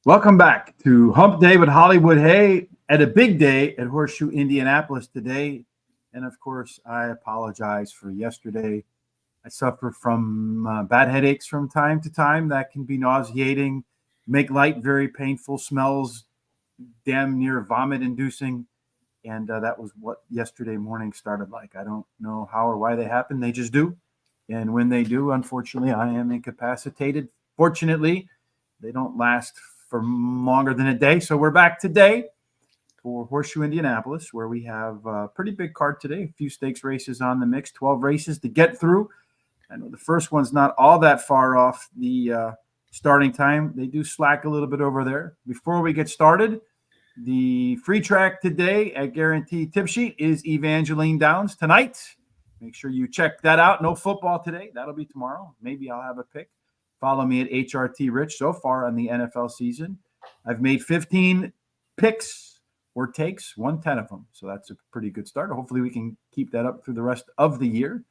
Welcome back to Hump Day with Hollywood Hay at a big day at Horseshoe Indianapolis today. And of course, I apologize for yesterday. I suffer from bad headaches from time to time that can be nauseating, make light very painful, smells damn near vomit inducing. And that was what yesterday morning started like. I don't know how or why they happen. They just do. And when they do, unfortunately, I am incapacitated. Fortunately, they don't last for longer than a day. So we're back today for Horseshoe Indianapolis, where we have a pretty big card today. A few stakes races on the mix, 12 races to get through. I know the first one's not all that far off the starting time. They do slack a little bit over there. Before we get started, the free track today at Guaranteed Tip Sheet is Evangeline Downs tonight. Make sure you check that out. No football today. That'll be tomorrow. Maybe I'll have a pick. Follow me at HRT Rich so far on the NFL season. I've made 15 picks or takes, won 10 of them. So that's a pretty good start. Hopefully we can keep that up through the rest of the year.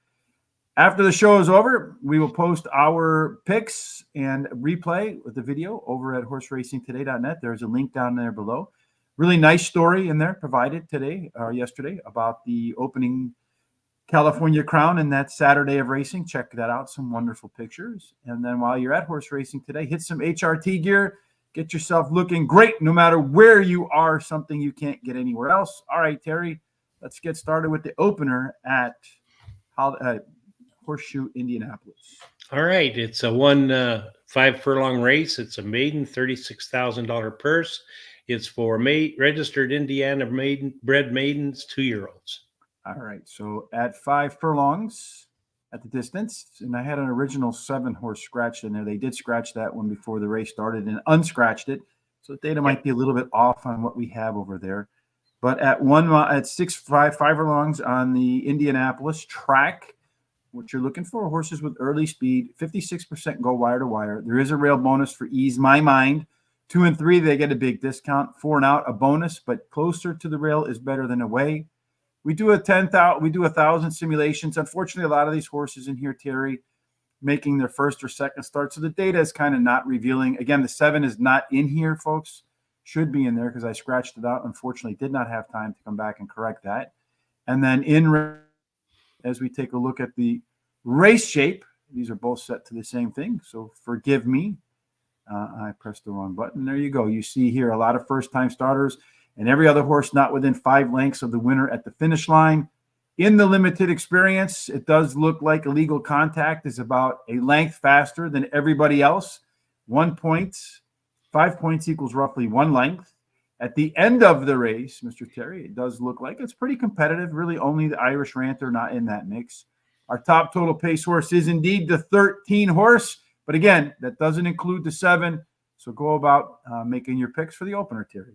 After the show is over, we will post our picks and replay with the video over at horseracingtoday.net. There's a link down there below. Really nice story in there provided today or yesterday about the opening California Crown and that Saturday of racing. Check that out. Some wonderful pictures. And then while you're at horse racing today, hit some HRT gear. Get yourself looking great no matter where you are, something you can't get anywhere else. All right, Terry, let's get started with the opener at Horseshoe Indianapolis. All right. It's a 5 furlong race. It's a maiden $36,000 purse. It's for registered Indiana bred maidens, 2-year-olds. All right, so at 5 furlongs at the distance, and I had an original 7-horse scratched in there. They did scratch that one before the race started and unscratched it, so the data might be a little bit off on what we have over there. But at 5 furlongs on the Indianapolis track, what you're looking for, horses with early speed, 56% go wire to wire. There is a rail bonus for Ease My Mind. 2 and 3, they get a big discount. 4 and out, a bonus, but closer to the rail is better than away. We do 1,000 simulations. Unfortunately, a lot of these horses in here, Terry, making their first or second start. So the data is kind of not revealing. Again, the 7 is not in here, folks. Should be in there because I scratched it out. Unfortunately, did not have time to come back and correct that. And then as we take a look at the race shape, these are both set to the same thing. So forgive me. I pressed the wrong button. There you go. You see here a lot of first-time starters. And every other horse not within 5 lengths of the winner at the finish line. In the limited experience, it does look like illegal contact is about a length faster than everybody else. 1 point, 5 points equals roughly 1 length. At the end of the race, Mr. Terry, it does look like it's pretty competitive. Really only the Irish Ranter not in that mix. Our top total pace horse is indeed the 13 horse. But again, that doesn't include the 7. So go about making your picks for the opener, Terry.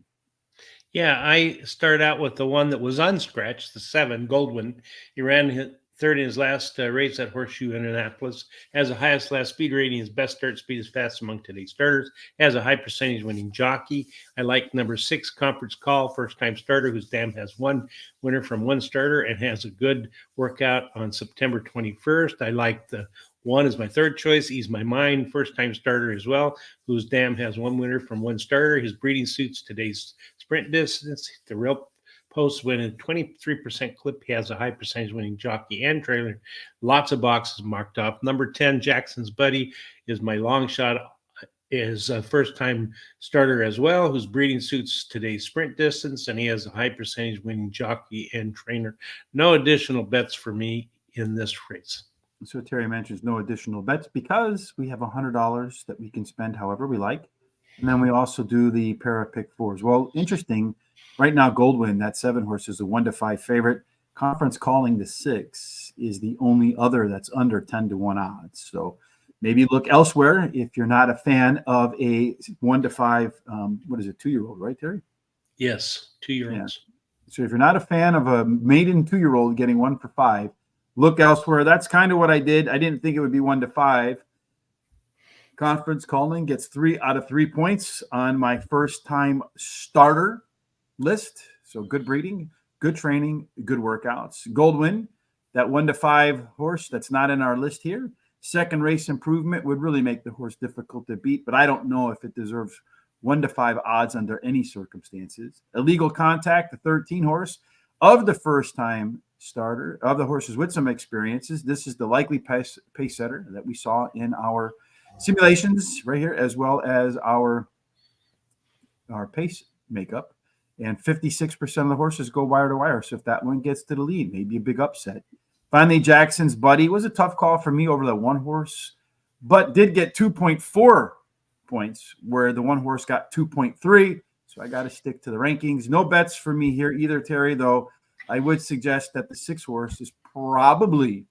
Yeah, I start out with the one that was unscratched, the 7, Goldwyn. He ran third in his last race at Horseshoe Indianapolis. Has the highest last speed rating. His best start speed is fast among today's starters. Has a high percentage winning jockey. I like number 6, Conference Call, first-time starter, whose dam has 1 winner from 1 starter and has a good workout on September 21st. I like the 1 is my third choice. Ease My Mind, first-time starter as well, whose dam has 1 winner from 1 starter. His breeding suits today's sprint distance. The real post win in 23% clip. He has a high percentage winning jockey and trailer. Lots of boxes marked up. Number 10, Jackson's Buddy, is my long shot. Is a first-time starter as well, whose breeding suits today's sprint distance, and he has a high percentage winning jockey and trainer. No additional bets for me in this race. So Terry mentions no additional bets because we have $100 that we can spend however we like. And then we also do the para pick 4s. Well, interesting. Right now, Goldwyn, that 7 horse, is a 1-5 favorite. Conference Calling, the 6, is the only other that's under 10-1 odds. So maybe look elsewhere if you're not a fan of a 1-5, 2-year-old, right, Terry? Yes, 2-year-olds. Yeah. So if you're not a fan of a maiden 2-year-old getting 1 for 5, look elsewhere. That's kind of what I did. I didn't think it would be 1-5. Conference Calling gets 3 out of 3 points on my first-time starter list. So good breeding, good training, good workouts. Goldwyn, that 1-5 horse that's not in our list here. Second race improvement would really make the horse difficult to beat, but I don't know if it deserves 1-5 odds under any circumstances. Illegal Contact, the 13 horse of the first time starter of the horses with some experiences. This is the likely pace setter that we saw in our simulations right here, as well as our pace makeup. And 56% of the horses go wire to wire. So if that one gets to the lead, maybe a big upset. Finally, Jackson's Buddy was a tough call for me over the one horse, but did get 2.4 points, where the one horse got 2.3. So I got to stick to the rankings. No bets for me here either, Terry, though I would suggest that the 6 horse is probably,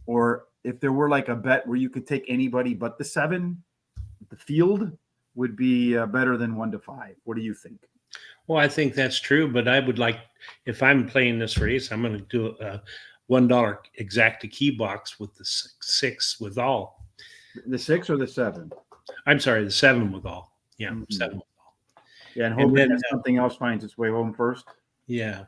or if there were like a bet where you could take anybody but the 7, the field would be better than 1-5. What do you think? Well, I think that's true, but I would like, if I'm playing this race, I'm going to do a $1 exacta key box with the 6 with all. The 6 or the 7? I'm sorry, the 7 with all. Yeah, Mhm. 7 with all. Yeah, and hoping that something else finds its way home first. Yeah,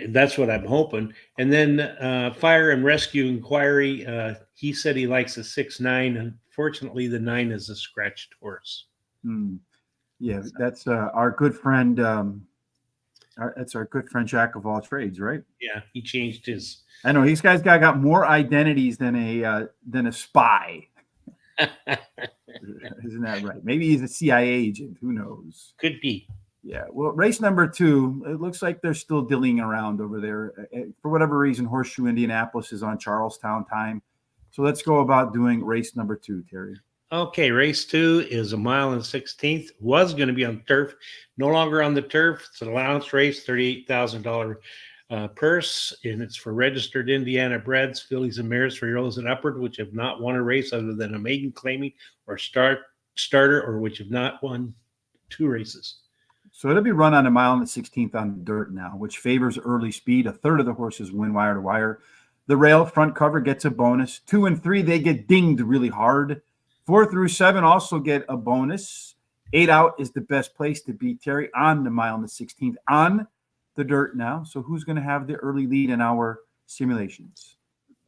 that's what I'm hoping. And then Fire and Rescue Inquiry, he said he likes a 6-9. Unfortunately, the 9 is a scratched horse. Yeah, that's our good friend. That's our good friend Jack of all trades, right? Yeah, he changed his. I know these guys got more identities than a spy. Isn't that right? Maybe he's a CIA agent. Who knows? Could be. Yeah. Well, race number 2, it looks like they're still dillying around over there. For whatever reason, Horseshoe Indianapolis is on Charlestown time. So let's go about doing race number 2, Terry. Okay, race 2 is 1 1/16. Was going to be on turf, no longer on the turf. It's an allowance race, $38,000 purse, and it's for registered Indiana breds, fillies, and mares for year-olds and upward, which have not won a race other than a maiden claiming or starter, or which have not won 2 races. So it'll be run on 1 1/16 on the dirt now, which favors early speed. A third of the horses win wire to wire. The rail front cover gets a bonus. 2 and 3, they get dinged really hard. 4 through 7 also get a bonus. 8 out is the best place to be, Terry, on the 1 1/16 on the dirt now. So who's going to have the early lead in our simulations?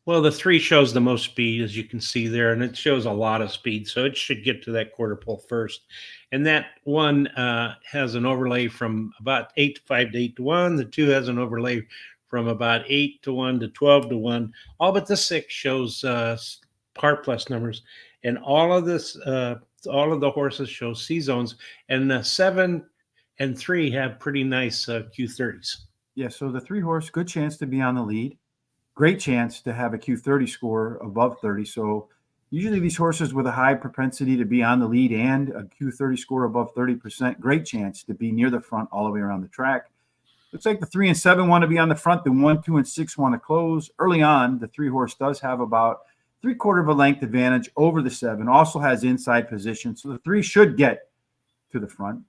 Well, the 3 shows the most speed, as you can see there, and it shows a lot of speed. So it should get to that quarter pole first. And that 1 has an overlay from about 8-5 to 8-1. The 2 has an overlay from about 8-1 to 12-1. All but the 6 shows par plus numbers. And all of this, all of the horses show C zones, and the 7 and 3 have pretty nice Q30s. Yeah, so the 3 horse, good chance to be on the lead. Great chance to have a Q30 score above 30. So usually these horses with a high propensity to be on the lead and a Q30 score above 30%, great chance to be near the front all the way around the track. Looks like the 3 and 7 want to be on the front. The 1, 2, and 6 want to close. Early on, the 3 horse does have about 3/4 of a length advantage over the 7, also has inside position. So the 3 should get to the front.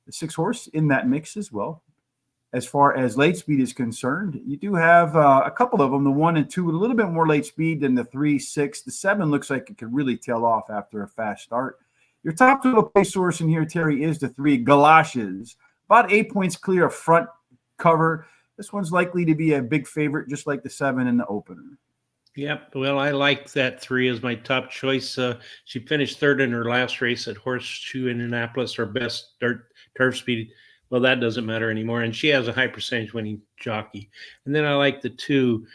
The 6 horse in that mix as well. As far as late speed is concerned, you do have a couple of them, the 1 and 2 with a little bit more late speed than the 3, 6. The 7 looks like it could really tail off after a fast start. Your top total pace source in here, Terry, is the 3 Galoshes. About 8 points clear of front cover. This one's likely to be a big favorite, just like the 7 in the opener. Yep. Well, I like that 3 as my top choice. She finished 3rd in her last race at Horseshoe Indianapolis, her best turf speed. Well, that doesn't matter anymore. And she has a high percentage winning jockey. And then I like the 2.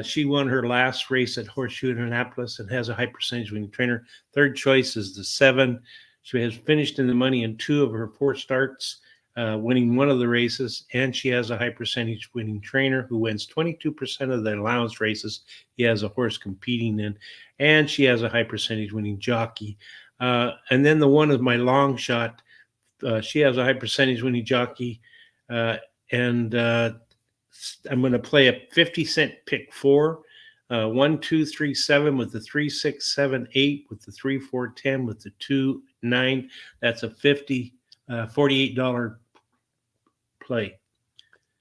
She won her last race at Horseshoe Indianapolis and has a high percentage winning trainer. 3rd choice is the 7. She has finished in the money in 2 of her 4 starts, winning 1 of the races, and she has a high percentage winning trainer who wins 22% of the allowance races he has a horse competing in, and she has a high percentage winning jockey. And then the 1 is my long shot. She has a high percentage winning jockey, and I'm going to play a 50-cent pick 4, 1, 2, 3, 7 with the 3, 6, 7, 8 with the 3, 4, 10 with the 2, 9. That's a $48 play.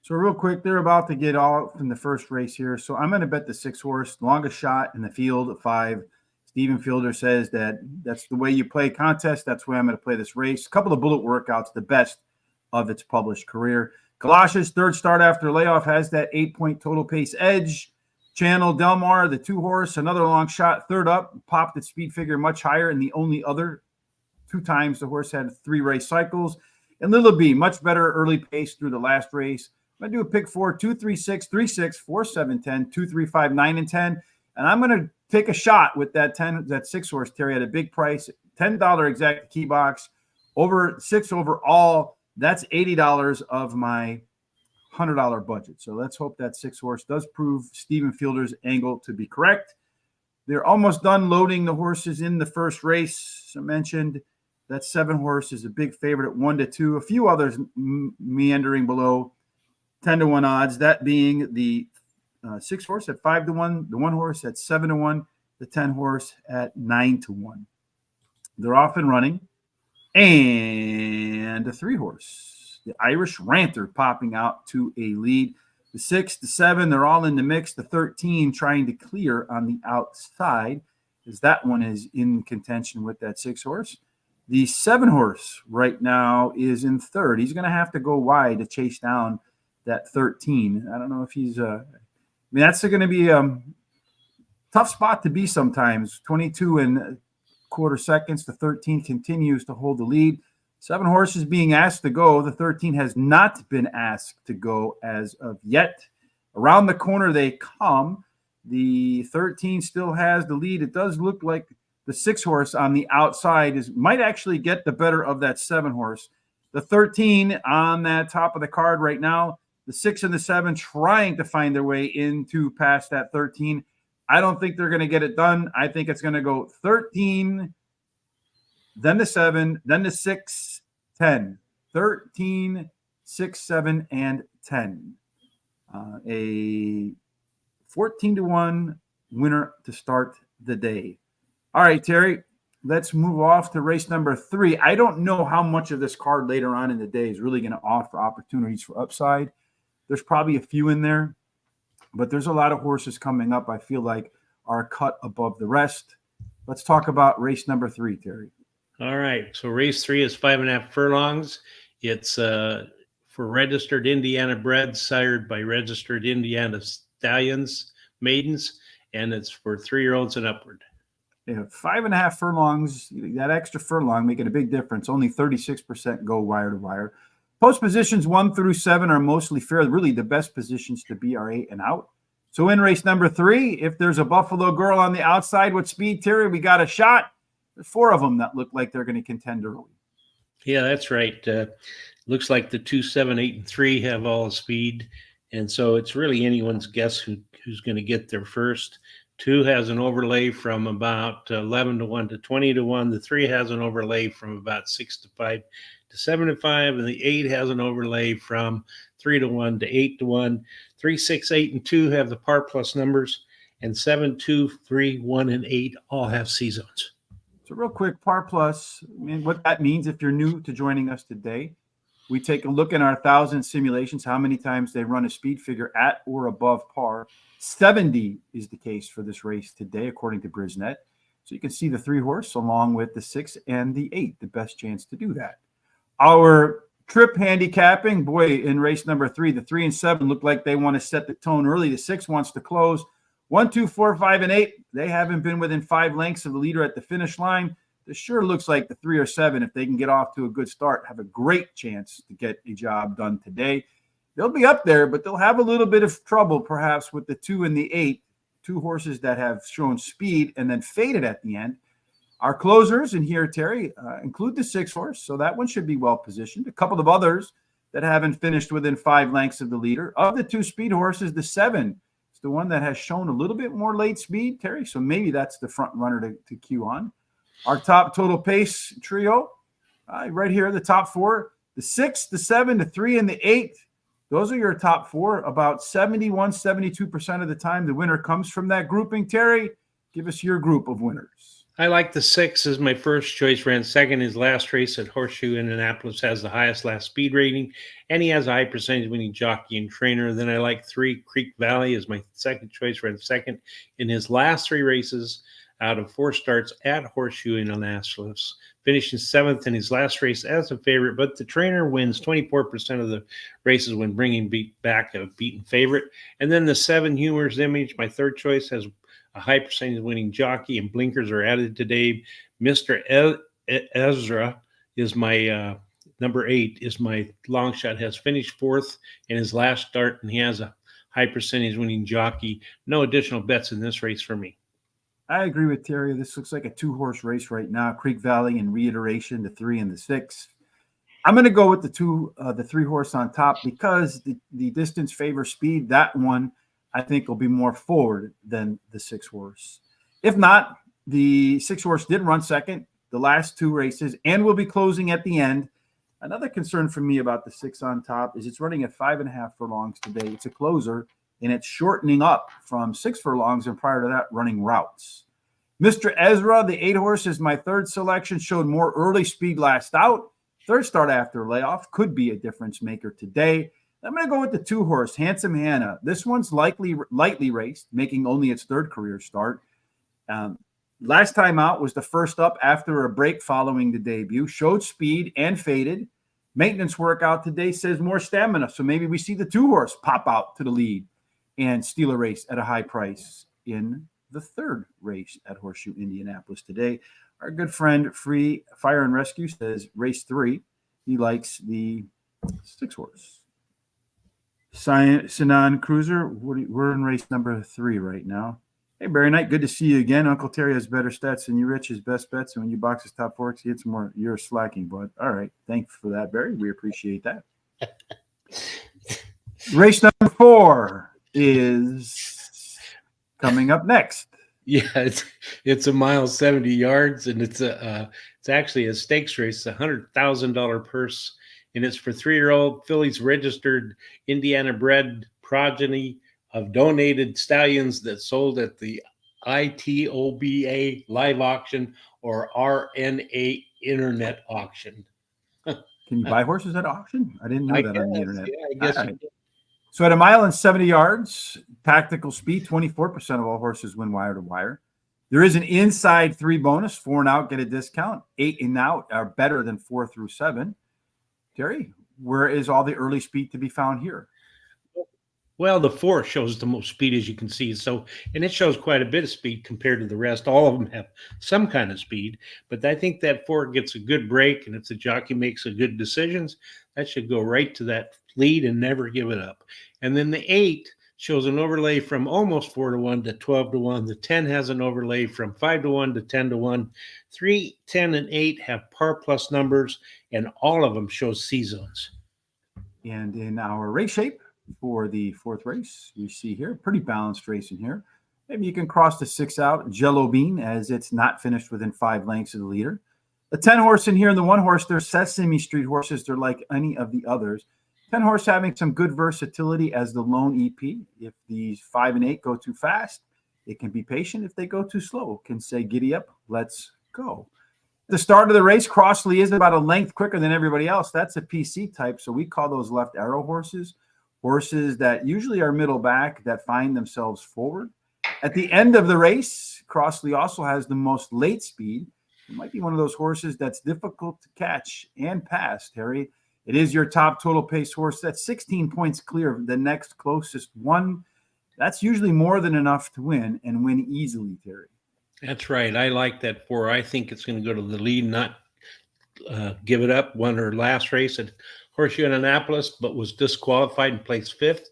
So real quick, they're about to get all from the first race here. So I'm going to bet the 6 horse, longest shot in the field at 5. Steven Fielder says that's the way you play contest. That's the way I'm going to play this race. A couple of bullet workouts, the best of its published career. Galoshes, 3rd start after layoff, has that 8-point total pace edge. Channel Del Mar, the 2 horse, another long shot, 3rd up, popped its speed figure much higher, and the only other two times the horse had 3 race cycles. And Little B, much better early pace through the last race. I'm going to do a pick 4, 2, 3, 6, 3, 6, 4, 7, 10, 2, 3, 5, 9, and 10. And I'm going to take a shot with that 6 horse, Terry, at a big price, $10 exact key box, over 6 overall. That's $80 of my $100 budget. So let's hope that 6 horse does prove Stephen Fielder's angle to be correct. They're almost done loading the horses in the first race. As I mentioned, that 7 horse is a big favorite at 1-2. A few others meandering below 10-1 odds. That being the 6 horse at 5-1, the 1 horse at 7-1, the 10 horse at 9-1. They're off and running, and the 3 horse, the Irish Ranter, popping out to a lead. The 6, the 7, they're all in the mix. The 13 trying to clear on the outside, as that one is in contention with that 6 horse. The 7 horse right now is in third. He's going to have to go wide to chase down that 13. I don't know if he's that's going to be a tough spot to be sometimes. 22 and quarter seconds. The 13 continues to hold the lead. 7 horses being asked to go. The 13 has not been asked to go as of yet. Around the corner they come. The 13 still has the lead. It does look like the 6 horse on the outside might actually get the better of that 7 horse. The 13 on that top of the card right now. The 6 and the 7 trying to find their way into past that 13. I don't think they're going to get it done. I think it's going to go 13, then the 7, then the 6, 10. 13, 6, 7, and 10. A 14-1 winner to start the day. All right, Terry, let's move off to race number 3. I don't know how much of this card later on in the day is really going to offer opportunities for upside. There's probably a few in there, but there's a lot of horses coming up I feel like are cut above the rest. Let's talk about race number 3, Terry. All right. So race 3 is 5.5 furlongs. It's for registered Indiana bred, sired by registered Indiana stallions, maidens, and it's for 3-year-olds and upward. Yeah, 5.5 furlongs, that extra furlong making a big difference. Only 36% go wire to wire. Post positions 1 through 7 are mostly fair. Really, the best positions to be are 8 and out. So in race number 3, if there's a Buffalo Girl on the outside with speed, Terry, we got a shot. There's 4 of them that look like they're going to contend early. Yeah, that's right. Looks like the 2, 7, 8, and 3 have all the speed. And so it's really anyone's guess who's going to get there first. 2 has an overlay from about 11-1 to 20-1. The 3 has an overlay from about 6-5 to 7-5, and the 8 has an overlay from 3-1 to 8-1. 3, 6, 8, and 2 have the par plus numbers, and 7, 2, 3, 1, and 8 all have C zones. So real quick, par plus, I mean, what that means if you're new to joining us today, we take a look in our 1,000 simulations, how many times they run a speed figure at or above par. 70 is the case for this race today, according to Brisnet. So you can see the 3 horse along with the 6 and the 8, the best chance to do that. Our trip handicapping, boy, in race number 3, the 3 and 7 look like they want to set the tone early. The 6 wants to close. 1, 2, 4, 5, and 8, they haven't been within 5 lengths of the leader at the finish line. This sure looks like the 3 or 7, if they can get off to a good start, have a great chance to get a job done today. They'll be up there, but they'll have a little bit of trouble perhaps with the 2 and the 8, 2 horses that have shown speed and then faded at the end. Our closers in here, Terry, include the 6 horse, so that one should be well positioned. A couple of others that haven't finished within 5 lengths of the leader. Of the 2 speed horses, the 7 is the one that has shown a little bit more late speed, Terry, so maybe that's the front runner to cue on. Our top total pace trio, right here, the top 4, the 6, the 7, the 3, and the 8. Those are your top 4. About 71, 72% of the time, the winner comes from that grouping. Terry, give us your group of winners. I like the 6 as my first choice. Ran second his last race at Horseshoe Indianapolis, has the highest last speed rating, and he has a high percentage winning jockey and trainer. Then I like 3 Creek Valley as my second choice. Ran second in his last 3 races out of 4 starts at Horseshoe Indianapolis, finishing 7th in his last race as a favorite. But the trainer wins 24% of the races when bringing back a beaten favorite. And then the 7 Humor's Image, my third choice, has a high percentage winning jockey, and blinkers are added today. Mr. Ezra is my number 8 is my long shot. Has finished 4th in his last start, and he has a high percentage winning jockey. No additional bets in this race for me. I agree with Terry. This looks like a 2-horse race right now. Creek Valley in reiteration, the 3 and the 6. I'm going to go with the 3-horse on top because the distance favors speed. That one, I think, will be more forward than the 6-horse. If not, the 6-horse did run second the last 2 races and will be closing at the end. Another concern for me about the 6 on top is it's running at 5.5 furlongs today. It's a closer, and it's shortening up from 6 furlongs, and prior to that, running routes. Mr. Ezra, the 8-horse, is my 3rd selection, showed more early speed last out. 3rd start after layoff, could be a difference maker today. I'm going to go with the 2-horse, Handsome Hannah. This one's lightly raced, making only its 3rd career start. Last time out was the first up after a break following the debut. Showed speed and faded. Maintenance workout today says more stamina. So maybe we see the 2-horse pop out to the lead and steal a race at a high price in the 3rd race at Horseshoe Indianapolis today. Our good friend Free Fire and Rescue says race 3. He likes the 6-horse. Sinan Cruiser, we're in race number 3 right now. Hey, Barry Knight, good to see you again. Uncle Terry has better stats than you, Rich. His best bets. And when you box his top 4, he hits more. You're slacking, bud. All right. Thanks for that, Barry. We appreciate that. Race number 4 is coming up next. Yeah, it's a mile 70 yards, and it's actually a stakes race. It's $100,000 purse, and it's for 3-year-old fillies registered Indiana-bred progeny of donated stallions that sold at the ITOBA live auction or RNA internet auction. Can you buy horses at auction? I didn't know that on the internet. Yeah, I guess you can. So at 1 mile and 70 yards, tactical speed, 24% of all horses win wire to wire. There is an inside 3 bonus, 4 and out, get a discount. 8 and out are better than 4 through 7. Terry, where is all the early speed to be found here? Well, the 4 shows the most speed, as you can see. So, and it shows quite a bit of speed compared to the rest. All of them have some kind of speed, but I think that 4 gets a good break, and if the jockey makes a good decisions, that should go right to that lead and never give it up. And then the 8 shows an overlay from almost 4 to 1 to 12 to 1. The 10 has an overlay from 5 to 1 to 10 to 1. 3, 10, and 8 have par plus numbers, and all of them show C zones. And in our race shape for the 4th race, you see here, pretty balanced race in here. Maybe you can cross the 6 out, Jello Bean, as it's not finished within 5 lengths of the leader. The 10-horse in here and the 1-horse, they're Sesame Street horses. They're like any of the others. 10-horse having some good versatility as the lone EP. If these 5 and 8 go too fast, it can be patient. If they go too slow, can say, giddy up, let's go. The start of the race, Crossley is about a length quicker than everybody else. That's a PC type, so we call those left arrow horses, horses that usually are middle back that find themselves forward. At the end of the race, Crossley also has the most late speed. It might be one of those horses that's difficult to catch and pass, Terry. It is your top total pace horse. That's 16 points clear of the next closest one. That's usually more than enough to win and win easily, Terry. That's right. I like that 4. I think it's going to go to the lead, not give it up. Won her last race at Horseshoe Indianapolis, but was disqualified and placed 5th.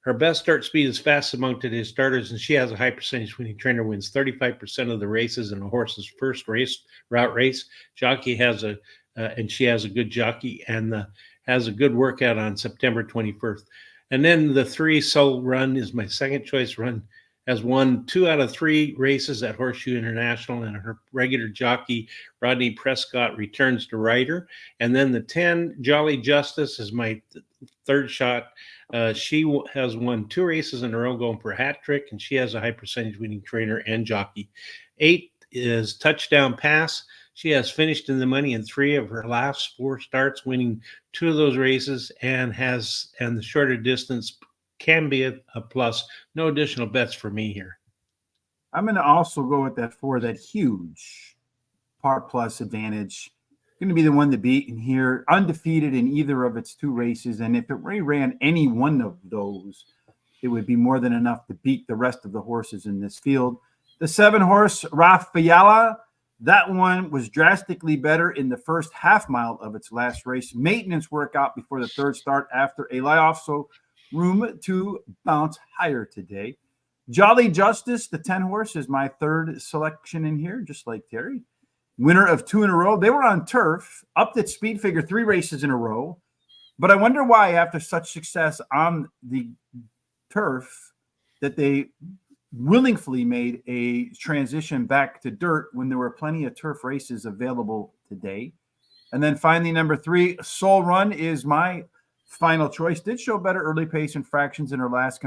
Her best start speed is fast among today's starters, and she has a high percentage winning. Trainer wins 35% of the races in a horse's first route race. Jockey has and she has a good jockey and has a good workout on September 21st. And then the 3 Soul Run is my second choice run. Has won 2 out of 3 races at Horseshoe International, and her regular jockey, Rodney Prescott, returns to rider. And then the 10, Jolly Justice, is my 3rd shot. She has won 2 races in a row going for a hat trick, and she has a high percentage winning trainer and jockey. 8 is Touchdown Pass. She has finished in the money in 3 of her last 4 starts, winning 2 of those races, and the shorter distance can be a plus. No additional bets for me here. I'm going to also go with that 4, that huge par plus advantage. Going to be the one to beat in here, undefeated in either of its 2 races. And if it ran any one of those, it would be more than enough to beat the rest of the horses in this field. The 7-horse, Rafaela, That one was drastically better in the first half mile of its last race. Maintenance workout before the third start after a layoff, so room to bounce higher today. Jolly Justice, the 10 horse, is my third selection in here, just like Terry. Winner of 2 in a row. They were on turf, upped its speed figure 3 races in a row. But I wonder why, after such success on the turf, that they willingly made a transition back to dirt when there were plenty of turf races available today. And then finally, number 3, Soul Run is my final choice. Did show better early pace and fractions in her last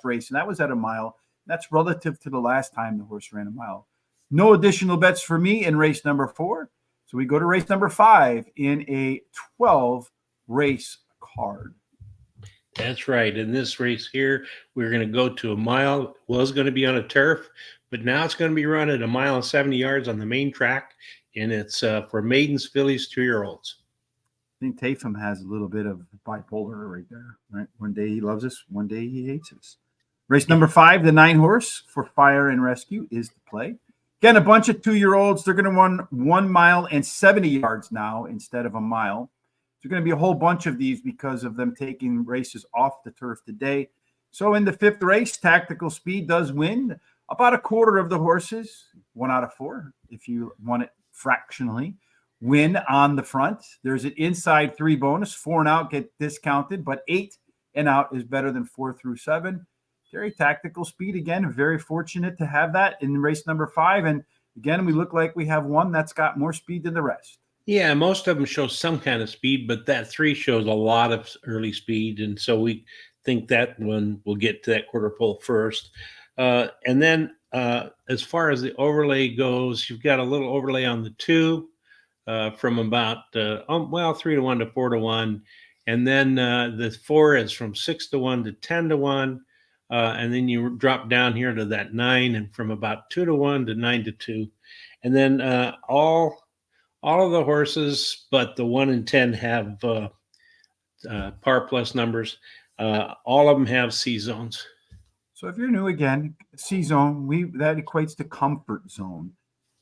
race, and that was at a mile. That's relative to the last time the horse ran a mile. No additional bets for me in race number 4. So we go to race number 5 in a 12 race card. That's right. In this race here, we're going to go to a mile. Was going to be on a turf, but now it's going to be run at a mile and 70 yards on the main track, and it's for maidens, fillies, 2-year-olds. I think Tatham has a little bit of bipolar right there. Right, one day he loves us, one day he hates us. Race number 5, the 9 horse for Fire and Rescue is the play. Again, a bunch of 2-year-olds. They're going to run 1 mile and 70 yards now instead of a mile. There's going to be a whole bunch of these because of them taking races off the turf today. So in the 5th race, Tactical Speed does win. About a quarter of the horses, 1 out of 4, if you want it fractionally, win on the front. There's an inside 3 bonus. 4 and out get discounted, but 8 and out is better than 4 through 7. Very Tactical Speed, again, very fortunate to have that in race number 5. And again, we look like we have one that's got more speed than the rest. Yeah, most of them show some kind of speed, but that 3 shows a lot of early speed, and so we think that one will get to that quarter pole first. And then as far as the overlay goes, you've got a little overlay on the 2 from about 3 to 1 to 4 to 1, and then the 4 is from 6 to 1 to 10 to 1, and then you drop down here to that 9, and from about 2 to 1 to 9 to 2, and then all of the horses, but the 1 and 10 have par plus numbers. All of them have C zones. So if you're new again, C zone, that equates to comfort zone.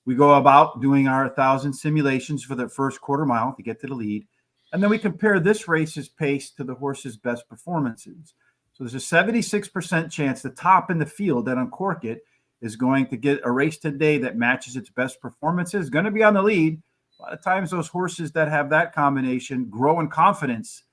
We go about doing our 1,000 simulations for the first quarter mile to get to the lead. And then we compare this race's pace to the horse's best performances. So there's a 76% chance the top in the field that Uncork It is going to get a race today that matches its best performances, going to be on the lead. A lot of times those horses that have that combination grow in confidence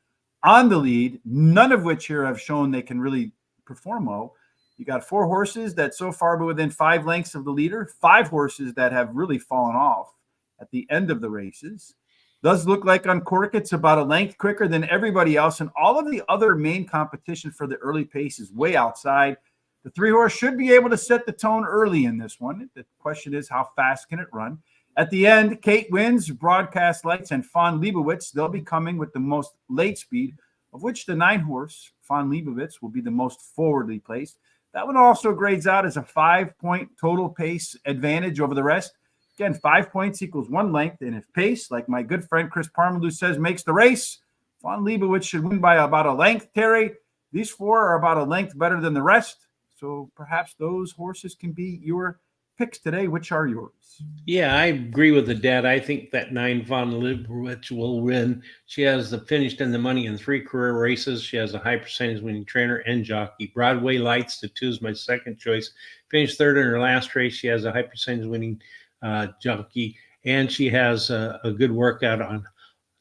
on the lead, none of which here have shown they can really perform well. You got 4 horses that so far are within 5 lengths of the leader, 5 horses that have really fallen off at the end of the races. Does look like Uncork It's about a length quicker than everybody else, and all of the other main competition for the early pace is way outside. The 3 horse should be able to set the tone early in this one. The question is, how fast can it run? At the end, Kate Wins, Broadcast Lights, and Von Leibowitz, they'll be coming with the most late speed, of which the 9 horse, Von Leibowitz, will be the most forwardly placed. That one also grades out as a 5-point total pace advantage over the rest. Again, 5 points equals 1 length, and if pace, like my good friend Chris Parmalu says, makes the race, Von Leibowitz should win by about a length, Terry. These 4 are about a length better than the rest, so perhaps those horses can be your picks today. Which are yours? Yeah, I agree with the dad. I think that 9 Von Leibowitz will win. She has finished in the money in 3 career races. She has a high percentage winning trainer and jockey. Broadway Lights, the 2 is my second choice. Finished 3rd in her last race. She has a high percentage winning jockey, and she has a good workout on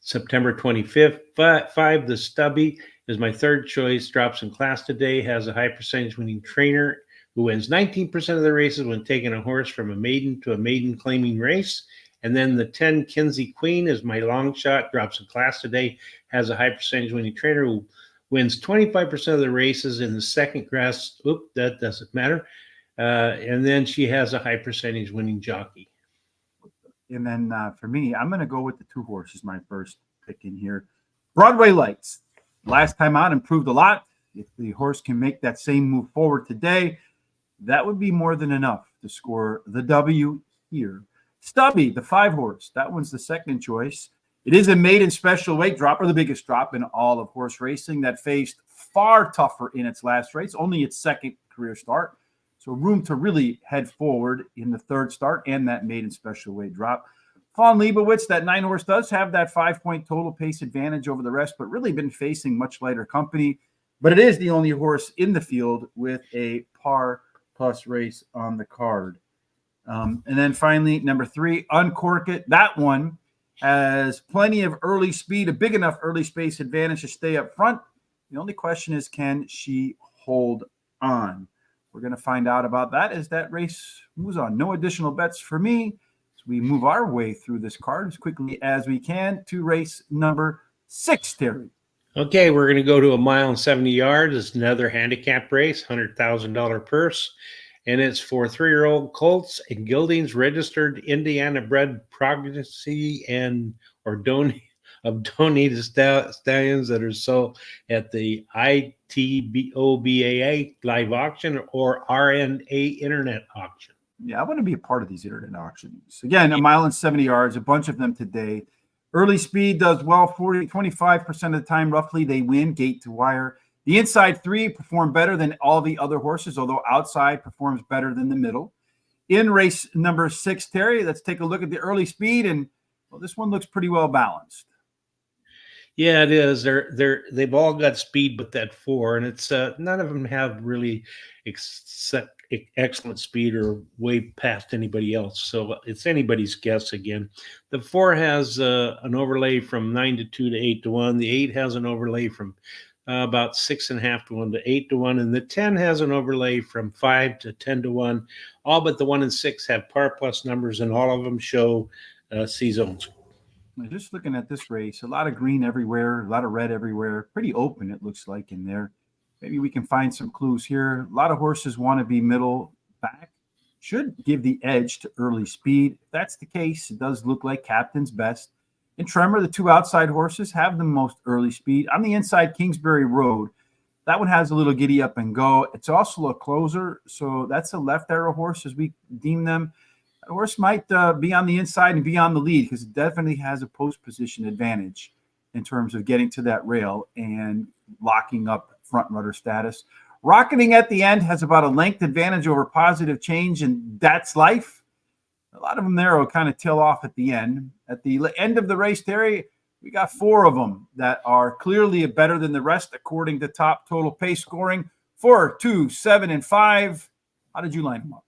September 25th. 5, the Stubby, is my 3rd choice. Drops in class today. Has a high percentage winning trainer who wins 19% of the races when taking a horse from a maiden to a maiden claiming race. And then the 10 Kinsey Queen is my long shot, drops in class today, has a high percentage winning trainer who wins 25% of the races in the second class. Oop, that doesn't matter. And then she has a high percentage winning jockey. And then for me, I'm going to go with the 2 horses, my first pick in here. Broadway Lights. Last time out, improved a lot. If the horse can make that same move forward today, that would be more than enough to score the W here. Stubby, the 5 horse. That one's the second choice. It is a maiden special weight drop, or the biggest drop in all of horse racing, that faced far tougher in its last race, only its 2nd career start. So room to really head forward in the third start and that maiden special weight drop. Von Leibowitz, that 9 horse, does have that 5-point total pace advantage over the rest, but really been facing much lighter company. But it is the only horse in the field with a par plus race on the card. And then finally, number 3, Uncork It. That one has plenty of early speed, a big enough early space advantage to stay up front. The only question is, can she hold on? We're going to find out about that as that race moves on. No additional bets for me. We move our way through this card as quickly as we can to race number 6, Terry. Okay, we're going to go to 1 mile and 70 yards. It's another handicap race, $100,000 purse, and it's for 3-year-old colts and geldings, registered Indiana-bred progeny and donated stallions that are sold at the ITBOBAA live auction or RNA internet auction. Yeah, I want to be a part of these internet auctions. Again, 1 mile and 70 yards, a bunch of them today. Early speed does well, 25% of the time, roughly, they win gate to wire. The inside 3 perform better than all the other horses, although outside performs better than the middle. In race number 6, Terry, let's take a look at the early speed, and well, this one looks pretty well balanced. Yeah, it is. They've all got speed, but that 4, and it's none of them have really excellent speed or way past anybody else. So it's anybody's guess again. The 4 has an overlay from 9-2 to 8-1. The 8 has an overlay from about 6.5 to 1 to 8 to 1, and the 10 has an overlay from 5 to 10 to 1. All but the 1 and 6 have par plus numbers, and all of them show C zones. Just looking at this race, a lot of green everywhere, a lot of red everywhere. Pretty open, it looks like, in there. Maybe we can find some clues here. A lot of horses want to be middle back. Should give the edge to early speed. If that's the case, it does look like Captain's Best and Tremor, the 2 outside horses, have the most early speed. On the inside, Kingsbury Road, that one has a little giddy up and go. It's also a closer, so that's a left arrow horse as we deem them. The horse might be on the inside and be on the lead because it definitely has a post position advantage in terms of getting to that rail and locking up front runner status. Rocketing at the end has about a length advantage over Positive Change, and That's Life. A lot of them there will kind of tail off at the end. At the end of the race, Terry, we got 4 of them that are clearly better than the rest according to top total pace scoring. 4, 2, 7, and 5. How did you line them up?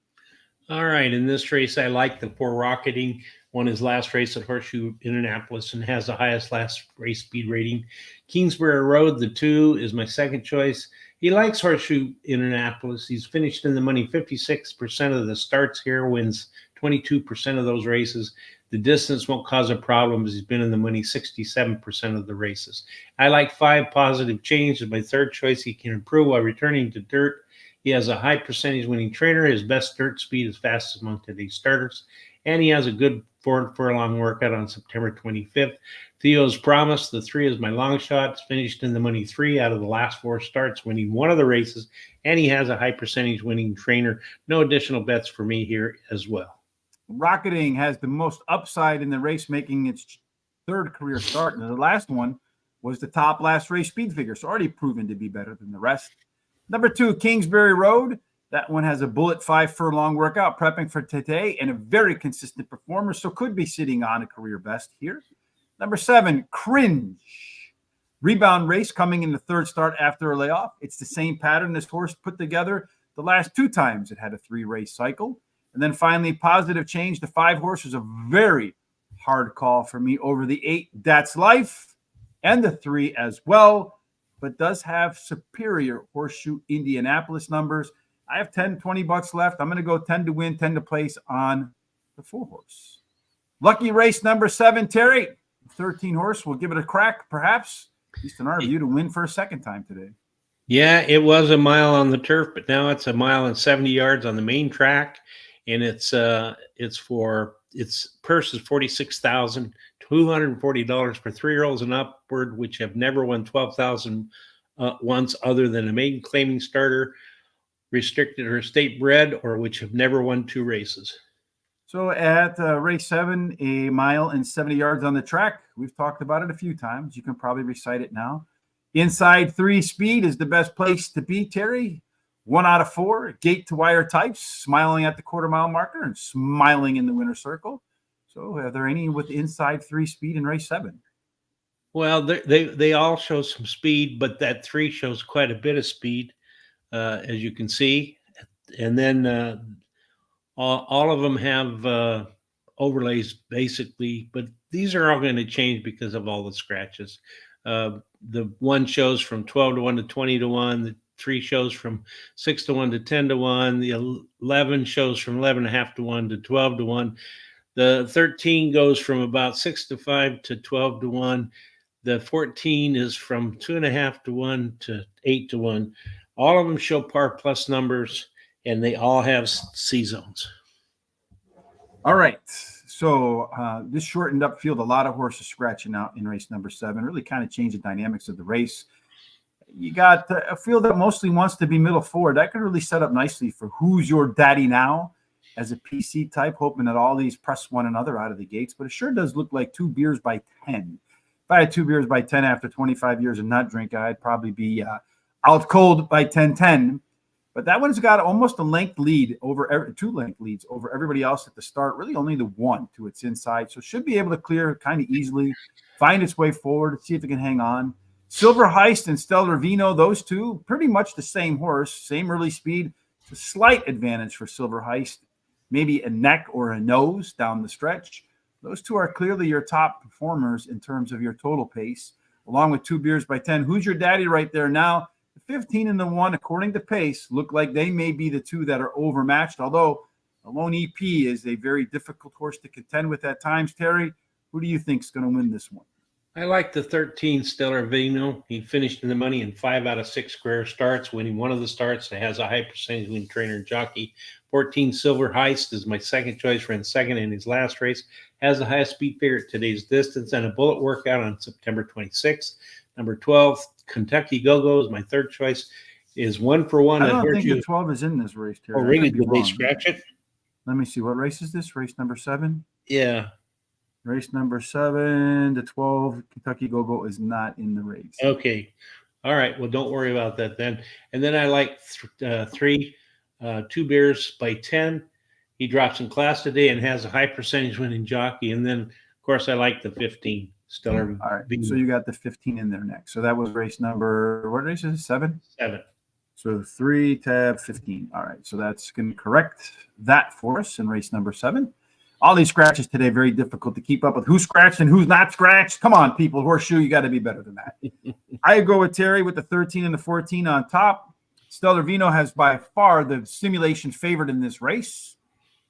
All right, in this race, I like the 4 Rocketing. Won his last race at Horseshoe Indianapolis and has the highest last race speed rating. Kingsbury Road, the 2, is my second choice. He likes Horseshoe Indianapolis. He's finished in the money 56% of the starts here, wins 22% of those races. The distance won't cause a problem as he's been in the money 67% of the races. I like 5 Positive Change as my third choice. He can improve while returning to dirt. He has a high percentage winning trainer. His best dirt speed is fastest among today's starters. And he has a good furlong workout on September 25th. Theo's Promise, the 3, is my long shot. Finished in the money 3 out of the last 4 starts, winning 1 of the races. And he has a high percentage winning trainer. No additional bets for me here as well. Rocketing has the most upside in the race, making its 3rd career start. And the last one was the top last race speed figure, so already proven to be better than the rest. Number 2, Kingsbury Road. That one has a bullet 5 furlong workout, prepping for today, and a very consistent performer, so could be sitting on a career best here. Number 7, Cringe. Rebound race coming in the 3rd start after a layoff. It's the same pattern this horse put together the last 2 times it had a 3-race cycle. And then finally, Positive Change. The 5 horse was a very hard call for me over the 8, That's Life, and the 3 as well, but does have superior Horseshoe Indianapolis numbers. I have 10, 20 bucks left. I'm going to go 10 to win, 10 to place on the 4 horse. Lucky race number 7, Terry. 13 horse. We'll give it a crack, perhaps, at least in our view, to win for a second time today. Yeah, it was 1 mile on the turf, but now it's 1 mile and 70 yards on the main track. And its purse is $46,240 for 3-year-olds and upward, which have never won 12,000 once other than a maiden claiming starter, restricted or state bred, or which have never won 2 races. So at race 7, 1 mile and 70 yards on the track. We've talked about it a few times. You can probably recite it now. Inside 3 speed is the best place to be, Terry. 1 out of 4 gate to wire types, smiling at the quarter-mile marker and smiling in the winner's circle. So are there any with inside 3 speed in race 7? Well, they all show some speed, but that 3 shows quite a bit of speed, as you can see. And then all of them have overlays basically, but these are all going to change because of all the scratches. The 1 shows from 12 to 1 to 20 to 1. The 3 shows from 6 to 1 to 10 to 1. The 11 shows from 11.5 to 1 to 12 to 1. The 13 goes from about 6 to 5 to 12 to 1. The 14 is from 2.5 to 1 to 8 to 1. All of them show par plus numbers, and they all have C zones. All right. So this shortened up field, a lot of horses scratching out in race number 7, really kind of changed the dynamics of the race. You got a field that mostly wants to be middle forward. That could really set up nicely for who's your daddy now as a PC type, hoping that all these press one another out of the gates. But it sure does look like 2 beers by 10. If I had 2 beers by 10 after 25 years of not drinking, I'd probably be out cold by 10-10. But that one's got almost a length lead over 2 length leads over everybody else at the start. Really only the 1 to its inside. So should be able to clear kind of easily, find its way forward, see if it can hang on. Silver Heist and Stellar Vino, those 2, pretty much the same horse, same early speed. It's a slight advantage for Silver Heist, maybe a neck or a nose down the stretch. Those 2 are clearly your top performers in terms of your total pace, along with 2 beers by 10. Who's your daddy right there now? The 15 and the 1, according to pace, look like they may be the 2 that are overmatched, although the Lone EP is a very difficult horse to contend with at times. Terry, who do you think is going to win this one? I like the 13 Stellar Vino. He finished in the money in 5 out of 6 square starts, winning one of the starts. It has a high percentage win trainer and jockey. 14 Silver Heist is my second choice, ran second in his last race. Has the highest speed figure at today's distance and a bullet workout on September 26th. Number 12, Kentucky Go-Go is my third choice. Is 1 for 1. I don't think the 12 is in this race, Terry. Oh, really? Did they scratch it? Let me see. What race is this? Race number 7? Yeah. Race number 7, the 12, Kentucky Go-Go is not in the race. Okay. All right. Well, don't worry about that then. And then I like 3, 2 beers by 10. He drops in class today and has a high percentage winning jockey. And then, of course, I like the 15 Stellar. All right. So you got the 15 in there next. So that was race number, what race is it? 7? 7. So 3, tab 15. All right. So that's going to correct that for us in race number 7. All these scratches today, very difficult to keep up with who's scratched and who's not scratched. Come on, people. Horseshoe, you got to be better than that. I go with Terry with the 13 and the 14 on top. Stellar Vino has by far the simulation favored in this race.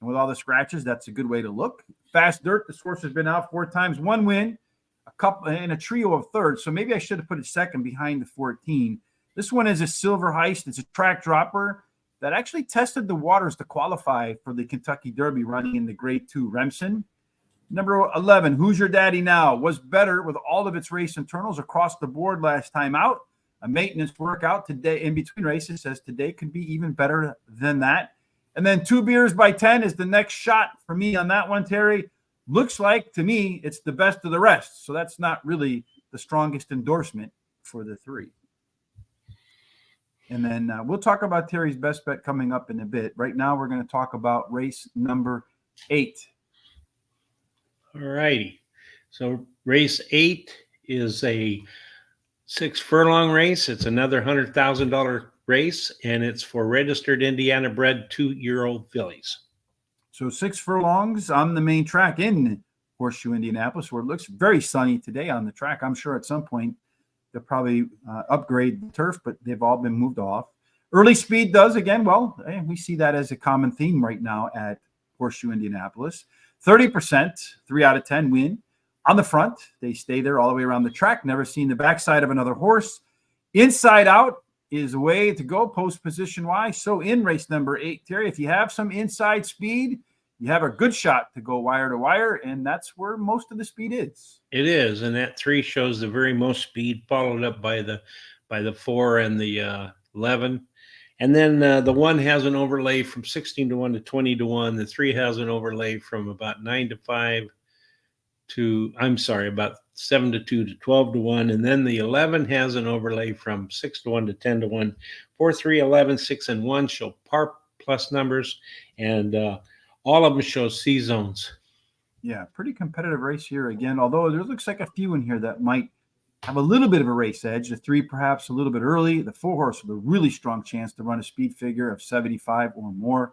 And with all the scratches, that's a good way to look. Fast Dirt, this horse has been out 4 times, 1 win, a couple, and a trio of thirds. So maybe I should have put it second behind the 14. This one is a Silver Heist. It's a track dropper that actually tested the waters to qualify for the Kentucky Derby running in the Grade 2 Remsen. Number 11, Who's Your Daddy Now, was better with all of its race internals across the board last time out. A maintenance workout today in between races says today could be even better than that. And then 2 beers by 10 is the next shot for me on that one, Terry. Looks like, to me, it's the best of the rest. So that's not really the strongest endorsement for the 3. And then we'll talk about Terry's best bet coming up in a bit. Right now, we're going to talk about race number 8. All righty. So race 8 is a 6 furlong race. It's another $100,000 race, and it's for registered Indiana-bred 2-year-old fillies. So 6 furlongs on the main track in Horseshoe, Indianapolis, where it looks very sunny today on the track. I'm sure at some point they'll probably upgrade the turf, but they've all been moved off. Early speed does, again, well, we see that as a common theme right now at Horseshoe, Indianapolis. 30%, 3 out of 10 win. On the front, they stay there all the way around the track, never seen the backside of another horse. Inside out is a way to go post position-wise. So in race number 8, Terry, if you have some inside speed, you have a good shot to go wire to wire, and that's where most of the speed is. It is, and that 3 shows the very most speed, followed up by the 4 and the 11. And then the 1 has an overlay from 16 to 1 to 20 to 1. The 3 has an overlay from about 9 to 5 about 7-2 to 12-1. And then the 11 has an overlay from 6-1 to 10-1. 4, 3, 11, 6, and 1 show par plus numbers. And all of them show C zones. Yeah, pretty competitive race here again, although there looks like a few in here that might have a little bit of a race edge. The 3 perhaps a little bit early. The 4 horse with a really strong chance to run a speed figure of 75 or more.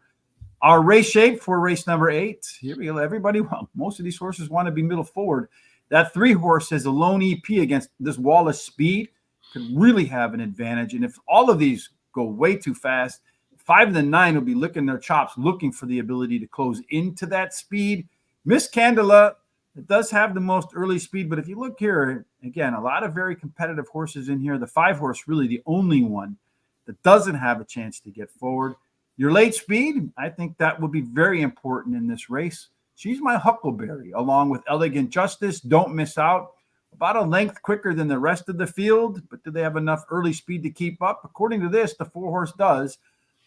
Our race shape for race number 8. Here we go. Everybody, well, most of these horses want to be middle forward. That 3 horse has a lone EP against this wall of speed. Could really have an advantage. And if all of these go way too fast, 5 and the 9 will be licking their chops, looking for the ability to close into that speed. Miss Candela, it does have the most early speed, but if you look here, again, a lot of very competitive horses in here. The 5 horse, really the only one that doesn't have a chance to get forward. Your late speed, I think that will be very important in this race. She's my Huckleberry, along with Elegant Justice. Don't miss out. About a length quicker than the rest of the field, but do they have enough early speed to keep up? According to this, the 4 horse does.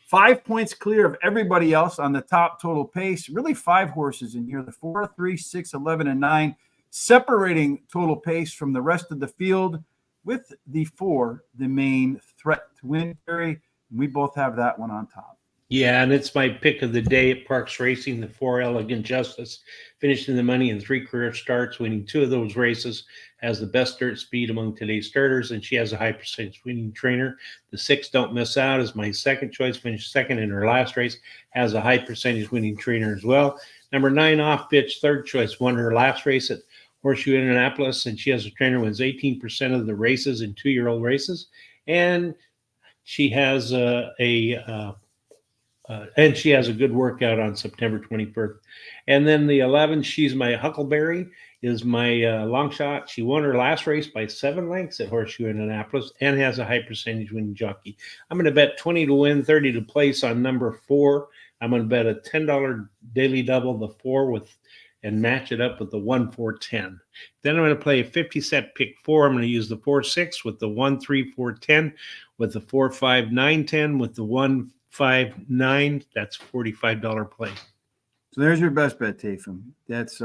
5 points clear of everybody else on the top total pace. Really 5 horses in here, the 4, 3, 6, 11, and 9, separating total pace from the rest of the field, with the 4 the main threat to win, Terry. We both have that one on top. Yeah, and it's my pick of the day at Parks Racing, the 4 Elegant Justice, finished in the money in 3 career starts, winning 2 of those races, has the best dirt speed among today's starters, and she has a high percentage winning trainer. The 6 Don't Miss Out is my second choice, finished second in her last race, has a high percentage winning trainer as well. Number 9 Off Pitch, third choice, won her last race at Horseshoe Indianapolis, and she has a trainer, wins 18% of the races in 2-year-old races, and she has and she has a good workout on September 21st. And then the 11, She's My Huckleberry, is my long shot. She won her last race by 7 lengths at Horseshoe Indianapolis and has a high percentage winning jockey. I'm going to bet 20 to win, 30 to place on number 4. I'm going to bet a $10 daily double, the 4 and match it up with the 1, 4, 10. Then I'm going to play a 50-set pick 4. I'm going to use the 4, 6 with the 1, 3, 4, 10, with the 4, 5, 9, 10, with the 1, 5, 9. That's $45 play. So there's your best bet, Tafum. That's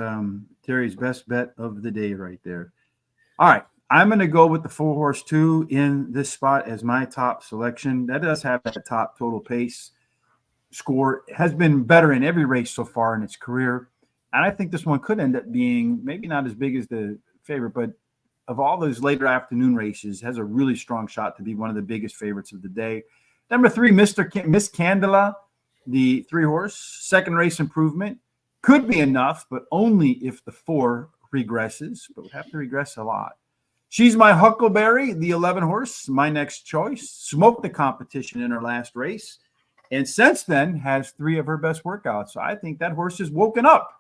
Terry's best bet of the day right there. All right. I'm going to go with the 4 horse 2 in this spot as my top selection. That does have that top total pace score. It has been better in every race so far in its career. And I think this one could end up being maybe not as big as the favorite, but of all those later afternoon races, has a really strong shot to be one of the biggest favorites of the day. Number 3, Miss Candela, the 3 horse, second race improvement. Could be enough, but only if the 4 regresses, but would have to regress a lot. She's My Huckleberry, the 11 horse, my next choice. Smoked the competition in her last race, and since then has 3 of her best workouts. So I think that horse is woken up.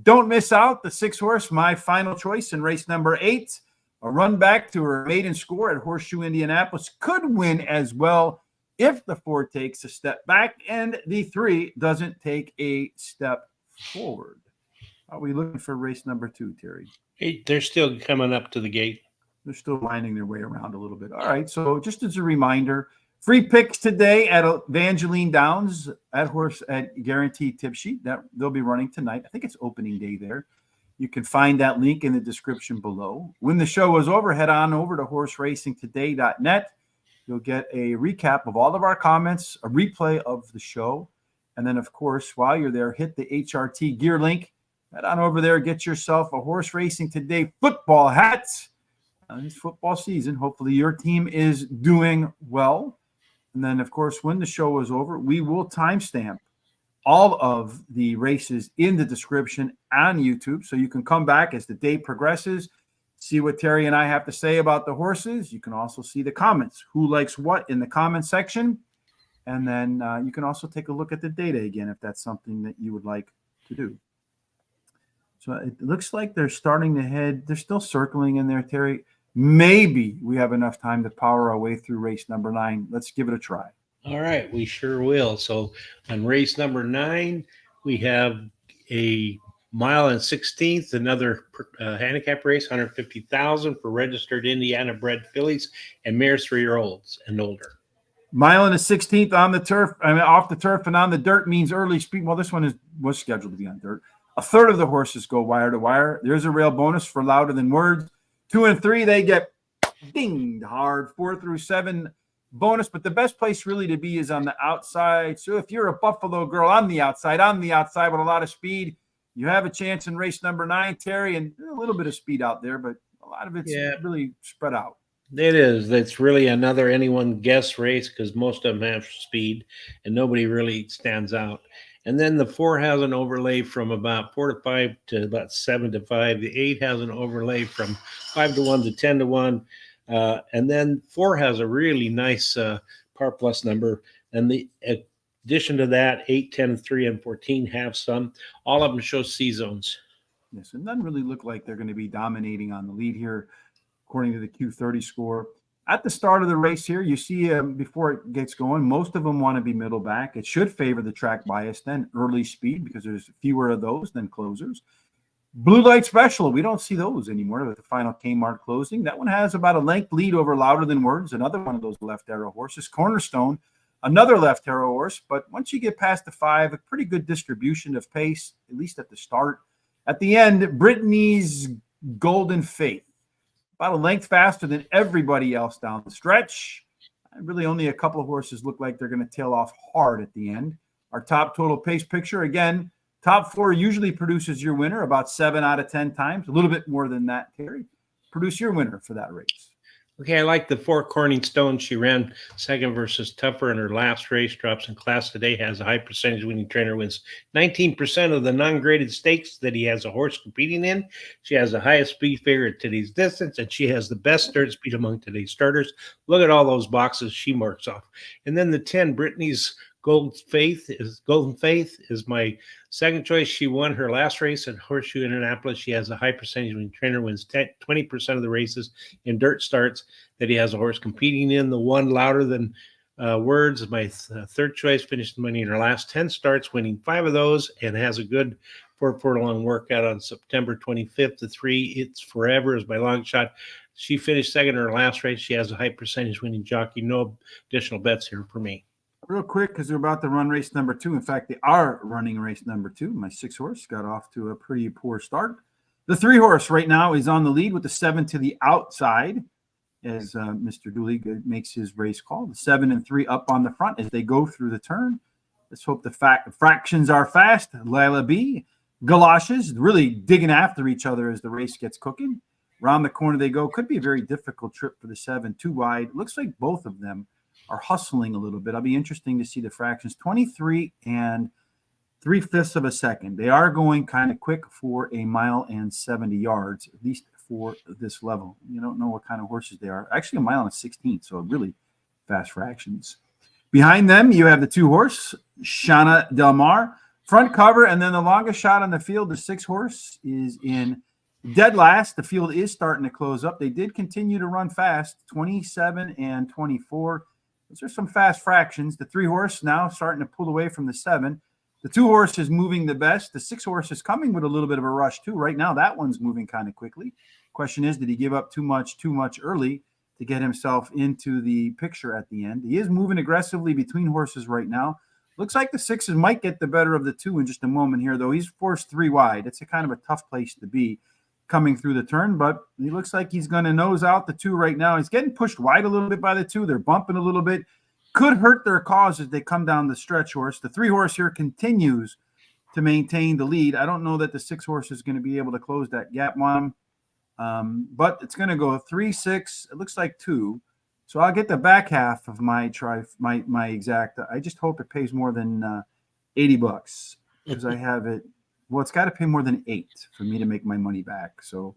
Don't Miss Out, the 6 horse, my final choice in race number 8. A run back to her maiden score at Horseshoe Indianapolis, could win as well if the 4 takes a step back and the 3 doesn't take a step forward. Are we looking for race number 2, Terry? Hey, they're still coming up to the gate. They're still winding their way around a little bit. All right, so just as a reminder, free picks today at Evangeline Downs at Guaranteed Tip Sheet. That they'll be running tonight. I think it's opening day there. You can find that link in the description below. When the show is over, head on over to horseracingtoday.net. You'll get a recap of all of our comments, a replay of the show. And then, of course, while you're there, hit the HRT gear link. Head on over there, get yourself a Horse Racing Today football hat. It's football season. Hopefully your team is doing well. And then, of course, when the show is over, we will timestamp all of the races in the description on YouTube. So you can come back as the day progresses, see what Terry and I have to say about the horses. You can also see the comments, who likes what in the comment section. And then you can also take a look at the data again if that's something that you would like to do. So it looks like they're starting to head. They're still circling in there, Terry. Maybe we have enough time to power our way through race number 9. Let's give it a try. All right, we sure will. So on race number 9, we have a 1.16 miles, another handicap race, $150,000 for registered Indiana-bred fillies and mares 3-year-olds and older. 1.16 miles on the turf, off the turf and on the dirt means early speed. Well, this one was scheduled to be on dirt. A third of the horses go wire to wire. There's a real bonus for louder than words. 2 and 3, they get dinged hard. 4 through 7, bonus. But the best place really to be is on the outside. So if you're a Buffalo girl on the outside with a lot of speed, you have a chance in race number 9, Terry, and a little bit of speed out there, but a lot of it's really spread out. It is. It's really another anyone guess race because most of them have speed and nobody really stands out. And then the 4 has an overlay from about 4 to 5 to about 7 to 5. The 8 has an overlay from 5 to 1 to 10 to 1. And then 4 has a really nice par plus number. And the addition to that, 8, 10, 3, and 14 have some. All of them show C zones. Yes, and none really look like they're going to be dominating on the lead here, according to the Q30 score. At the start of the race here, you see before it gets going, most of them want to be middle back. It should favor the track bias then, early speed, because there's fewer of those than closers. Blue Light Special, we don't see those anymore with the final Kmart closing. That one has about a length lead over Louder Than Words, another one of those left arrow horses. Cornerstone, another left arrow horse. But once you get past the 5, a pretty good distribution of pace, at least at the start. At the end, Brittany's Golden Faith, about a length faster than everybody else down the stretch. Really only a couple of horses look like they're going to tail off hard at the end. Our top total pace picture, again, top 4 usually produces your winner about 7 out of 10 times. A little bit more than that, Terry. Produce your winner for that race. Okay, I like the 4 Corning Stone. She ran second versus Tougher in her last race. Drops in class today. Has a high percentage winning trainer. Wins 19% of the non-graded stakes that he has a horse competing in. She has the highest speed figure at today's distance, and she has the best start speed among today's starters. Look at all those boxes she marks off. And then the 10, Brittany's Golden Faith is my second choice. She won her last race at Horseshoe Indianapolis. She has a high percentage when trainer wins 20% of the races in dirt starts that he has a horse competing in. The 1 Louder Than Words is my third choice. Finished the money in her last 10 starts, winning 5 of those, and has a good 4 furlong workout on September 25th. The 3 It's Forever is my long shot. She finished second in her last race. She has a high percentage winning jockey. No additional bets here for me. Real quick, because they're about to run race number 2. In fact, they are running race number 2. My 6 horse got off to a pretty poor start. The 3 horse right now is on the lead with the 7 to the outside as Mr. Dooley makes his race call. The 7 and 3 up on the front as they go through the turn. Let's hope the fractions are fast. Lila B, galoshes, really digging after each other as the race gets cooking. Around the corner they go. Could be a very difficult trip for the 7, too wide. Looks like both of them are hustling a little bit. I'll be interesting to see the fractions. 23 and 3/5 of a second. They are going kind of quick for a mile and 70 yards, at least for this level. You don't know what kind of horses they are. Actually, a mile and 16, so really fast fractions. Behind them, you have the 2 horse, Shana Del Mar. Front cover, and then the longest shot on the field, the 6 horse, is in dead last. The field is starting to close up. They did continue to run fast, 27 and 24. Those are some fast fractions. The 3 horse now starting to pull away from the 7. The 2 horse is moving the best. The 6 horse is coming with a little bit of a rush too. Right now, that one's moving kind of quickly. Question is, did he give up too much early to get himself into the picture at the end? He is moving aggressively between horses right now. Looks like the 6s might get the better of the 2 in just a moment here, though. He's forced 3 wide. It's a kind of a tough place to be coming through the turn, but he looks like he's going to nose out the 2 right now. He's getting pushed wide a little bit by the 2. They're bumping a little bit. Could hurt their cause as they come down the stretch horse. The 3 horse here continues to maintain the lead. I don't know that the 6 horse is going to be able to close that gap one, but it's going to go 3, 6. It looks like 2. So I'll get the back half of my exact. I just hope it pays more than $80 because I have it. Well, it's got to pay more than 8 for me to make my money back. So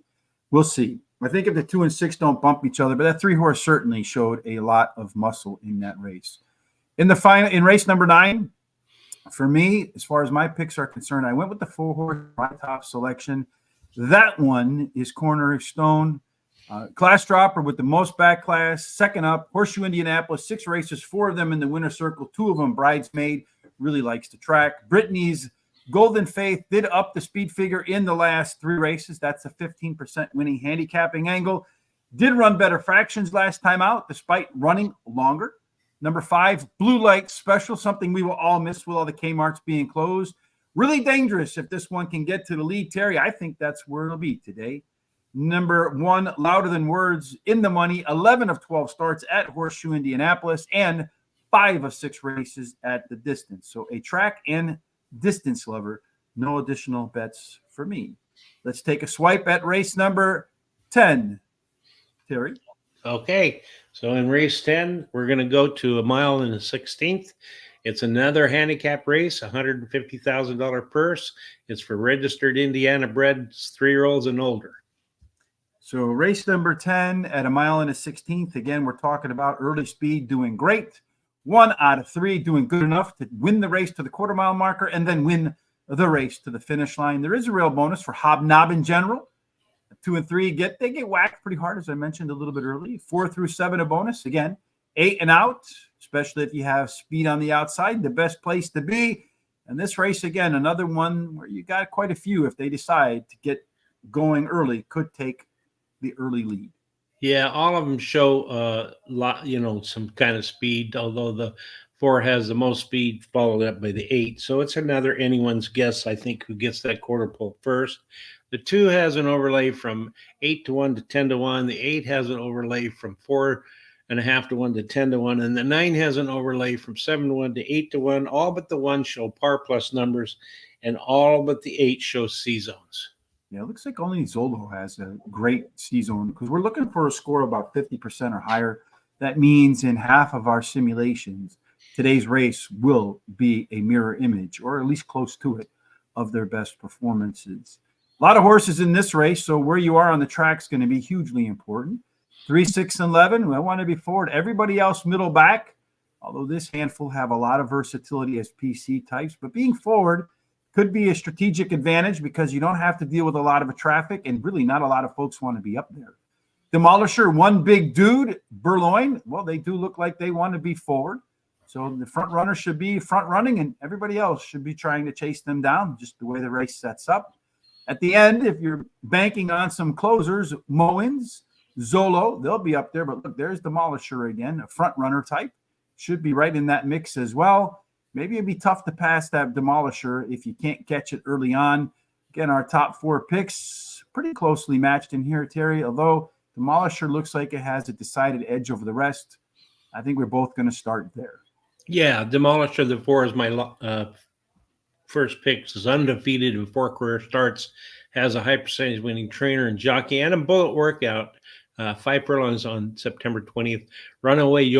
we'll see. I think if the 2 and 6 don't bump each other, but that 3 horse certainly showed a lot of muscle in that race. In race number 9, for me, as far as my picks are concerned, I went with the 4 horse, my top selection. That one is Cornerstone. Class dropper with the most back class. Second up, Horseshoe Indianapolis, 6 races, 4 of them in the winner's circle, 2 of them bridesmaid, really likes to track. Brittany's Golden Faith did up the speed figure in the last 3 races. That's a 15% winning handicapping angle. Did run better fractions last time out, despite running longer. Number 5, Blue Light Special, something we will all miss with all the Kmarts being closed. Really dangerous if this one can get to the lead, Terry. I think that's where it'll be today. Number 1, Louder Than Words, in the money, 11 of 12 starts at Horseshoe Indianapolis, and 5 of 6 races at the distance. So a track and distance lover. No additional bets for me. Let's take a swipe at race number 10. Terry? Okay, so in race 10, we're going to go to 1 mile and a 16th. It's another handicap race, $150,000 purse. It's for registered Indiana bred 3-year-olds and older. So race number 10 at 1 mile and a 16th. Again, we're talking about early speed doing great. 1 out of 3 doing good enough to win the race to the quarter-mile marker and then win the race to the finish line. There is a real bonus for Hobnob in general. 2 and 3 get whacked pretty hard, as I mentioned a little bit early. 4 through 7 a bonus. Again, 8 and out, especially if you have speed on the outside, the best place to be. And this race, again, another one where you got quite a few, if they decide to get going early, could take the early lead. Yeah, all of them show some kind of speed, although the 4 has the most speed, followed up by the 8. So it's another anyone's guess, I think, who gets that quarter pole first. The 2 has an overlay from 8-1 to 10-1. The 8 has an overlay from 4.5 to 1 to 10 to 1. And the 9 has an overlay from 7-1 to 8 to 1. All but the 1 show par plus numbers, and all but the 8 show C zones. Yeah, it looks like only Zolo has a great C-zone because we're looking for a score about 50% or higher. That means in half of our simulations, today's race will be a mirror image, or at least close to it, of their best performances. A lot of horses in this race, so where you are on the track is going to be hugely important. 3, 6, and 11, I want to be forward. Everybody else middle back, although this handful have a lot of versatility as PC types, but being forward could be a strategic advantage because you don't have to deal with a lot of traffic, and really not a lot of folks want to be up there. Demolisher, one big dude, Burloin, well, they do look like they want to be forward. So the front runner should be front running, and everybody else should be trying to chase them down, just the way the race sets up. At the end, if you're banking on some closers, Moens, Zolo, they'll be up there. But look, there's Demolisher again, a front runner type. Should be right in that mix as well. Maybe it'd be tough to pass that Demolisher if you can't catch it early on. Again, our top 4 picks pretty closely matched in here, Terry, although Demolisher looks like it has a decided edge over the rest. I think we're both going to start there. Yeah, Demolisher, the 4 is my first pick. Is undefeated in 4 career starts, has a high percentage winning trainer and jockey, and a bullet workout. 5 furlongs on September 20th. Runaway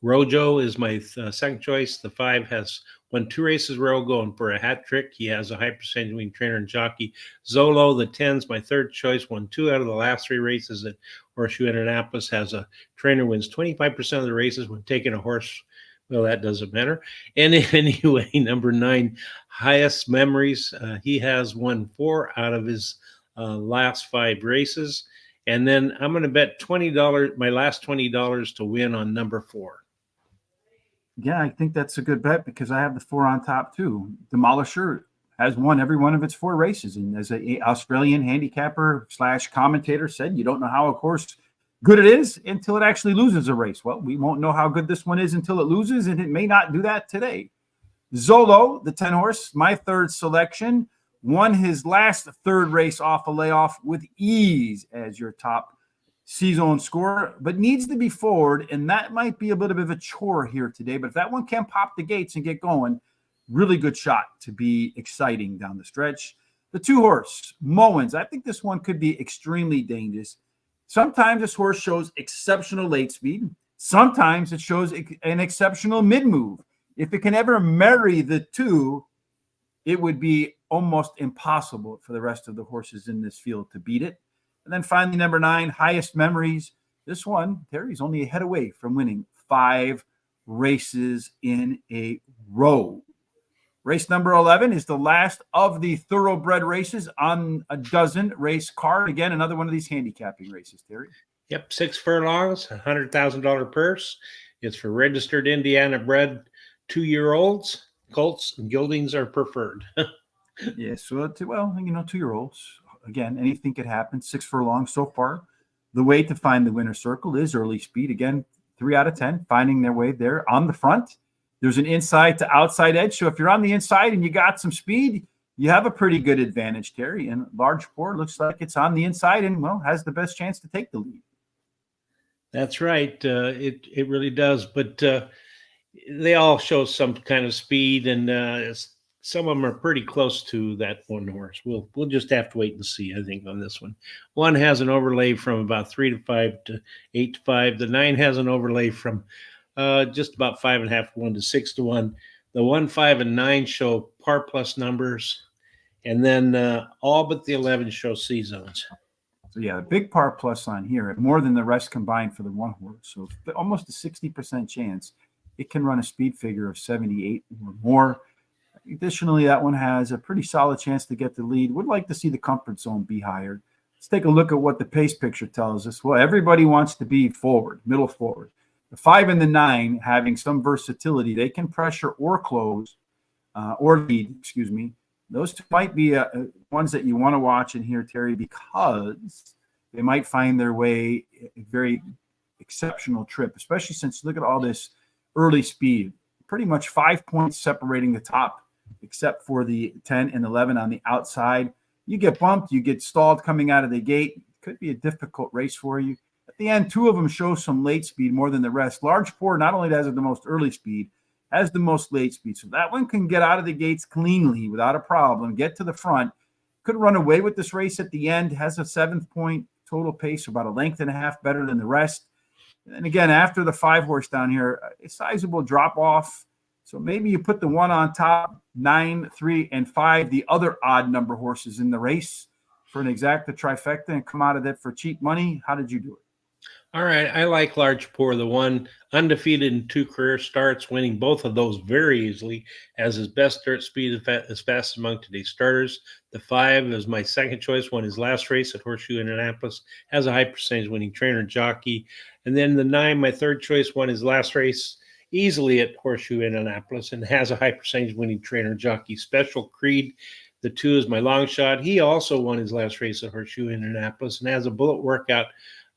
Rojo is my second choice. The 5 has won 2 races row, going for a hat trick. He has a high percentage winning trainer and jockey. Zolo, the 10 is my third choice. Won 2 out of the last 3 races at Horseshoe Indianapolis. Has a trainer, wins 25% of the races when taking a horse. Well, that doesn't matter. And anyway, number 9, Highest Memories. He has won 4 out of his last 5 races. And then I'm going to bet $20, my last $20 to win on number 4. Yeah, I think that's a good bet because I have the 4 on top too. Demolisher has won every one of its 4 races. And as an Australian handicapper / commentator said, you don't know how a horse good it is until it actually loses a race. Well, we won't know how good this one is until it loses, and it may not do that today. Zolo, the 10 horse, my third selection, won his last 3rd race off a layoff with ease as your top C-zone scorer, but needs to be forward, and that might be a bit of a chore here today. But if that one can pop the gates and get going, really good shot to be exciting down the stretch. The 2 horse, Moens, I think this one could be extremely dangerous. Sometimes this horse shows exceptional late speed. Sometimes it shows an exceptional mid-move. If it can ever marry the 2, it would be almost impossible for the rest of the horses in this field to beat it. And then finally, number 9, Highest Memories. This one, Terry's only a head away from winning 5 races in a row. Race number 11 is the last of the thoroughbred races on a dozen race card. Again, another one of these handicapping races, Terry. Yep, 6 furlongs, $100,000 purse. It's for registered Indiana bred 2-year-olds. Colts and geldings are preferred. Yes, so, 2-year-olds. Again, anything could happen. 6 furlongs so far. The way to find the winner's circle is early speed. Again, 3 out of 10, finding their way there on the front. There's an inside to outside edge. So if you're on the inside and you got some speed, you have a pretty good advantage, Terry. And Large Four looks like it's on the inside and, well, has the best chance to take the lead. That's right. It really does. But they all show some kind of speed, and some of them are pretty close to that one horse. We'll just have to wait and see. I think on this one, one has an overlay from about 3-5 to 8-5. The 9 has an overlay from just about 5.5 to 1 to 6 to 1. The 1, 5, and 9 show par plus numbers, and then all but the 11 show C zones. So yeah, a big par plus on here, more than the rest combined for the one horse. So almost a 60% chance it can run a speed figure of 78 or more. Additionally, that one has a pretty solid chance to get the lead. Would like to see the comfort zone be higher. Let's take a look at what the pace picture tells us. Well, everybody wants to be forward, middle forward. The 5 and the 9 having some versatility. They can pressure or close or lead, excuse me. Those two might be ones that you want to watch in here, Terry, because they might find their way a very exceptional trip, especially since look at all this early speed. Pretty much 5 points separating the top, except for the 10 and 11 on the outside. You get bumped, you get stalled coming out of the gate. Could be a difficult race for you. At the end, 2 of them show some late speed more than the rest. Large Four not only has the most early speed, has the most late speed. So that one can get out of the gates cleanly without a problem, get to the front, could run away with this race at the end, has a 7-point total pace, about 1.5 lengths better than the rest. And again, after the 5 horse down here, a sizable drop off. So maybe you put the 1 on top, 9, 3, and 5, the other odd number horses in the race for an exacta trifecta and come out of that for cheap money. How did you do it? All right, I like Large Pour, the one undefeated in 2 career starts, winning both of those very easily, has his best dirt speed as fast among today's starters. The 5 is my second choice, won his last race at Horseshoe Indianapolis, has a high percentage winning trainer and jockey. And then the 9, my third choice, won his last race easily at Horseshoe Indianapolis and has a high percentage winning trainer and jockey. Special Creed, the 2 is my long shot. He also won his last race at Horseshoe Indianapolis and has a bullet workout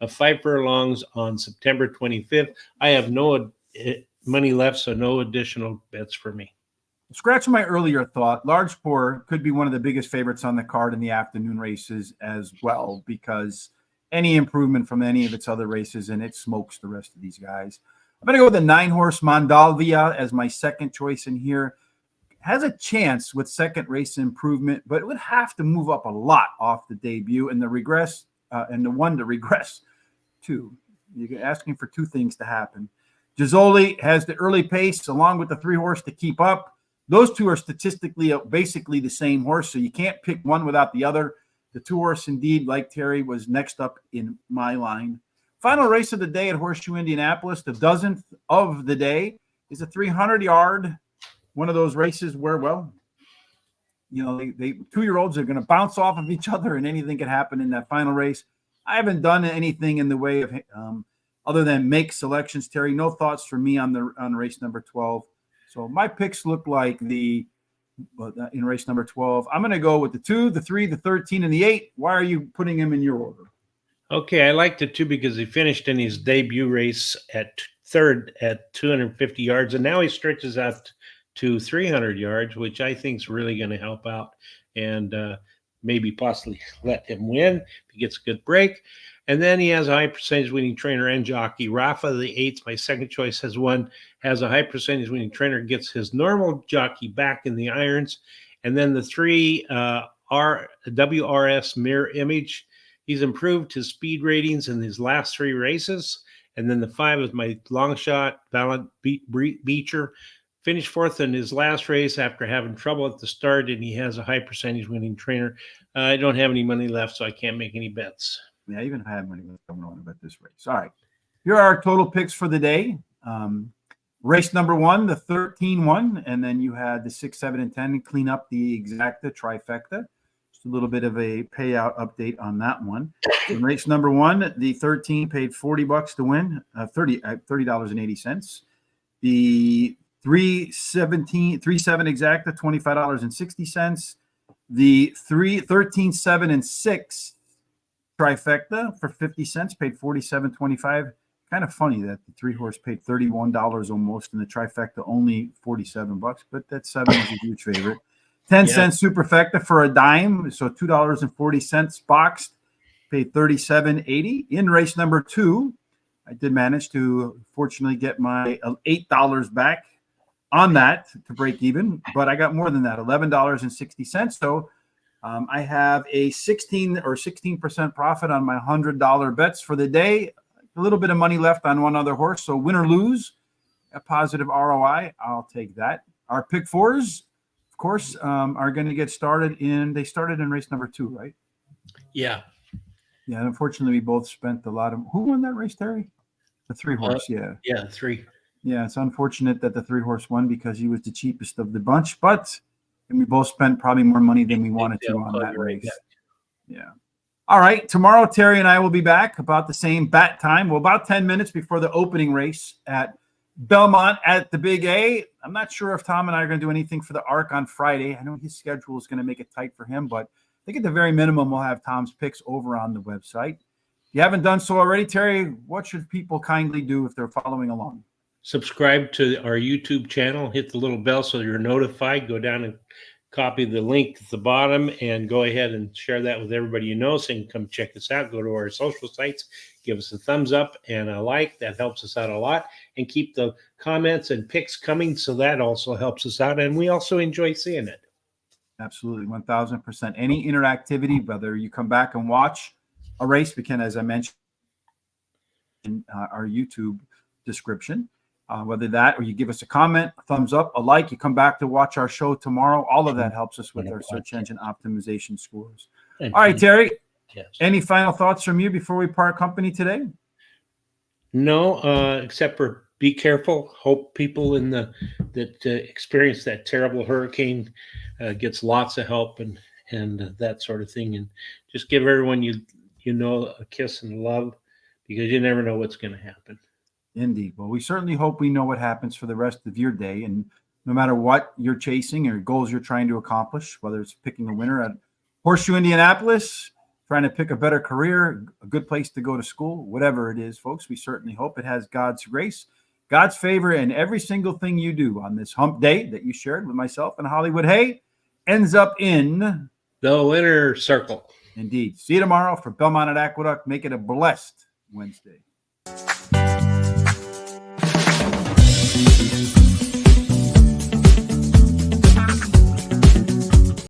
of 5 furlongs on September 25th. I have no money left, so no additional bets for me. Scratch my earlier thought. Large Pour could be one of the biggest favorites on the card in the afternoon races as well, because any improvement from any of its other races, and it smokes the rest of these guys. I'm going to go with the 9 horse Mondalvia as my second choice in here. Has a chance with second race improvement, but it would have to move up a lot off the debut and the regress and the one to regress. 2. You're asking for 2 things to happen. Gisoli has the early pace along with the 3 horse to keep up. Those 2 are statistically basically the same horse, so you can't pick one without the other. The 2 horse, indeed, like Terry, was next up in my line. Final race of the day at Horseshoe Indianapolis, the 10th of the day, is a 300-yard, one of those races where, well, you know, they 2-year-olds are going to bounce off of each other and anything can happen in that final race. I haven't done anything in the way of other than make selections, Terry. No thoughts for me on race number 12. So my picks look like in race number 12. I'm going to go with the 2, the 3, the 13, and the 8. Why are you putting him in your order? Okay, I like the 2 because he finished in his debut race at third at 250 yards, and now he stretches out to 300 yards, which I think is really going to help out and maybe possibly let him win if he gets a good break. And then he has a high percentage winning trainer and jockey. Rafa, the 8th, my second choice, has a high percentage winning trainer, gets his normal jockey back in the irons. And then the 3, WRS Mirror Image. He's improved his speed ratings in his last 3 races. And then the 5 is my long shot, Valiant Beecher. Finished 4th in his last race after having trouble at the start, and he has a high percentage winning trainer. I don't have any money left, so I can't make any bets. Yeah, even if I have money left, I don't want to bet this race. All right. Here are our total picks for the day. Race number 1, the 13-1, and then you had the 6, 7, and 10 to clean up the exacta trifecta. Just a little bit of a payout update on that one. In race number 1, the 13 paid $40 to win, $30.80. The 3-7 exacta, $25.60. The 13, 7, and 6 trifecta for 50 cents paid $47.25. Kind of funny that the 3 horse paid $31 almost, and the trifecta only $47, but that 7 is a huge favorite. 10-cent superfecta for a dime, so $2.40 boxed. Paid $37.80 in race number 2. I did manage to fortunately get my $8 back on that to break even, but I got more than that, $11.60. So I have a 16% profit on my $100 bets for the day. A little bit of money left on one other horse. So win or lose, a positive ROI, I'll take that. Our pick fours, of course, are going to get started they started in race number 2, right? Yeah. Yeah, unfortunately, we both spent a lot of. Who won that race, Terry? The 3-horse, yeah. Yeah, 3. Yeah, it's unfortunate that the 3-horse won because he was the cheapest of the bunch, and we both spent probably more money than we wanted to on that race. Yeah. All right, tomorrow, Terry and I will be back about the same bat time. Well, about 10 minutes before the opening race at Belmont at the Big A. I'm not sure if Tom and I are going to do anything for the ARC on Friday. I know his schedule is going to make it tight for him, but I think at the very minimum, we'll have Tom's picks over on the website. If you haven't done so already, Terry, what should people kindly do if they're following along? Subscribe to our YouTube channel. Hit the little bell so you're notified. Go down and copy the link at the bottom and go ahead and share that with everybody you know so you can come check us out. Go to our social sites. Give us a thumbs up and a like. That helps us out a lot. And keep the comments and picks coming, so that also helps us out. And we also enjoy seeing it. Absolutely, 1,000%. Any interactivity, whether you come back and watch a race, we can, as I mentioned in our YouTube description, whether that or you give us a comment, a thumbs up, a like, you come back to watch our show tomorrow. All of that helps us with our search engine optimization scores. All right, Terry, any final thoughts from you before we part company today? No, except for be careful. Hope people that experience that terrible hurricane gets lots of help and that sort of thing. And just give everyone you know a kiss and love, because you never know what's going to happen. Indeed. Well, we certainly hope we know what happens for the rest of your day. And no matter what you're chasing or goals you're trying to accomplish, whether it's picking a winner at Horseshoe Indianapolis, trying to pick a better career, a good place to go to school, whatever it is, folks, we certainly hope it has God's grace, God's favor in every single thing you do on this hump day that you shared with myself and Hollywood Hay ends up in the winner circle. Indeed. See you tomorrow for Belmont at Aqueduct. Make it a blessed Wednesday.